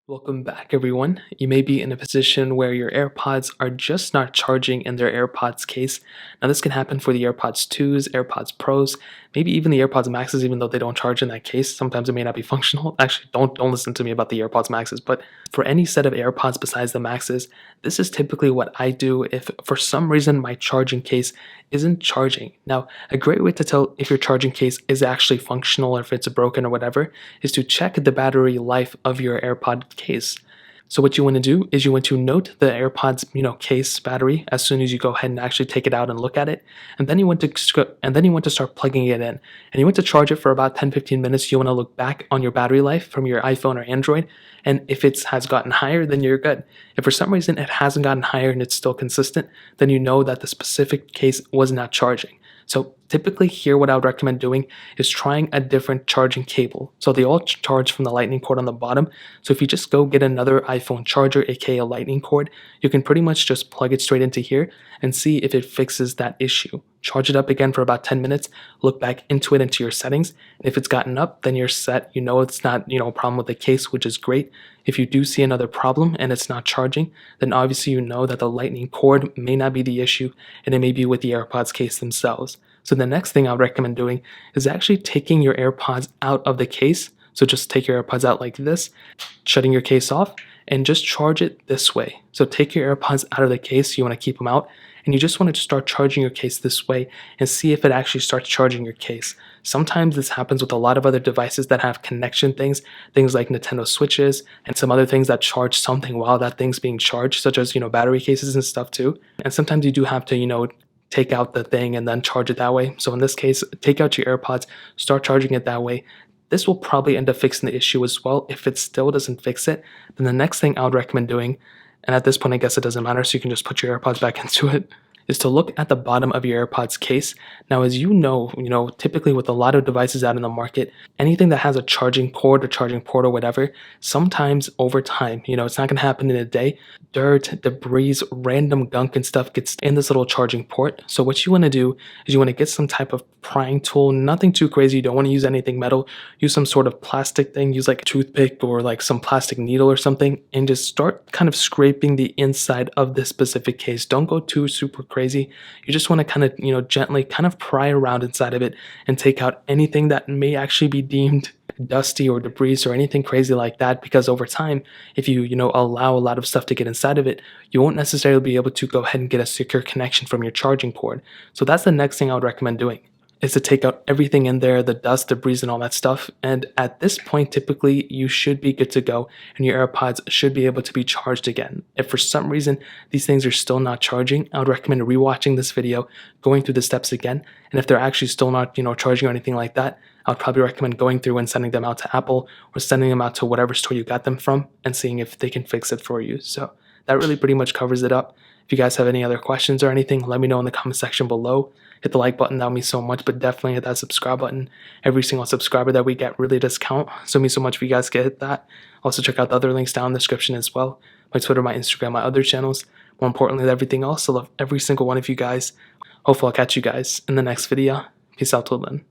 Welcome back, everyone. You may be in a position where your AirPods are just not charging in their AirPods case. Now, this can happen for the AirPods 2s, AirPods Pros, maybe even the AirPods Maxes, even though they don't charge in that case. Sometimes it may not be functional. Actually, don't listen to me about the AirPods Maxes, but for any set of AirPods besides the Maxes, this is typically what I do if for some reason my charging case isn't charging. Now, a great way to tell if your charging case is actually functional or if it's broken or whatever is to check the battery life of your AirPod case. So what you want to do is you want to note the AirPods, case battery as soon as you go ahead and actually take it out and look at it, and then you want to start plugging it in, and you want to charge it for about 10-15 minutes. You want to look back on your battery life from your iPhone or Android, and if it has gotten higher, then you're good. If for some reason it hasn't gotten higher and it's still consistent, then you know that the specific case was not charging. So typically here what I would recommend doing is trying a different charging cable. So they all charge from the lightning cord on the bottom. So if you just go get another iPhone charger, aka a lightning cord, you can pretty much just plug it straight into here and see if it fixes that issue. Charge it up again for about 10 minutes, look back into it into your settings, and if it's gotten up, then you're set. You know it's not, a problem with the case, which is great. If you do see another problem and it's not charging, then obviously you know that the lightning cord may not be the issue and it may be with the AirPods case themselves. So the next thing I would recommend doing is actually taking your AirPods out of the case. So just take your AirPods out like this, shutting your case off, and just charge it this way. So take your AirPods out of the case, you want to keep them out, and you just want to start charging your case this way and see if it actually starts charging your case. Sometimes this happens with a lot of other devices that have connection things like Nintendo Switches and some other things that charge something while that thing's being charged, such as, battery cases and stuff too. And sometimes you do have to, take out the thing and then charge it that way. So in this case, take out your AirPods, start charging it that way. This will probably end up fixing the issue as well. If it still doesn't fix it, then the next thing I would recommend doing, and at this point I guess it doesn't matter, so you can just put your AirPods back into it, is to look at the bottom of your AirPods case. Now, as you know, typically with a lot of devices out in the market, anything that has a charging cord or charging port or whatever, sometimes over time, it's not going to happen in a day. Dirt, debris, random gunk and stuff gets in this little charging port. So what you want to do is you want to get some type of prying tool, nothing too crazy. You don't want to use anything metal. Use some sort of plastic thing. Use like a toothpick or like some plastic needle or something, and just start kind of scraping the inside of this specific case. Don't go too super crazy. You just want to kind of, gently kind of pry around inside of it and take out anything that may actually be deemed dusty or debris or anything crazy like that, because over time, if you allow a lot of stuff to get inside of it, you won't necessarily be able to go ahead and get a secure connection from your charging port. So that's the next thing I would recommend doing, is to take out everything in there, the dust, debris, and all that stuff. And at this point, typically, you should be good to go, and your AirPods should be able to be charged again. If for some reason these things are still not charging, I would recommend rewatching this video, going through the steps again, and if they're actually still not, charging or anything like that, I would probably recommend going through and sending them out to Apple or sending them out to whatever store you got them from and seeing if they can fix it for you. So that really pretty much covers it up. If you guys have any other questions or anything, let me know in the comment section below. Hit the like button, that would mean so much, but definitely hit that subscribe button. Every single subscriber that we get really does count, so it means so much if you guys can hit that. Also check out the other links down in the description as well. My Twitter, my Instagram, my other channels. More importantly than everything else, I love every single one of you guys. Hopefully I'll catch you guys in the next video. Peace out till then.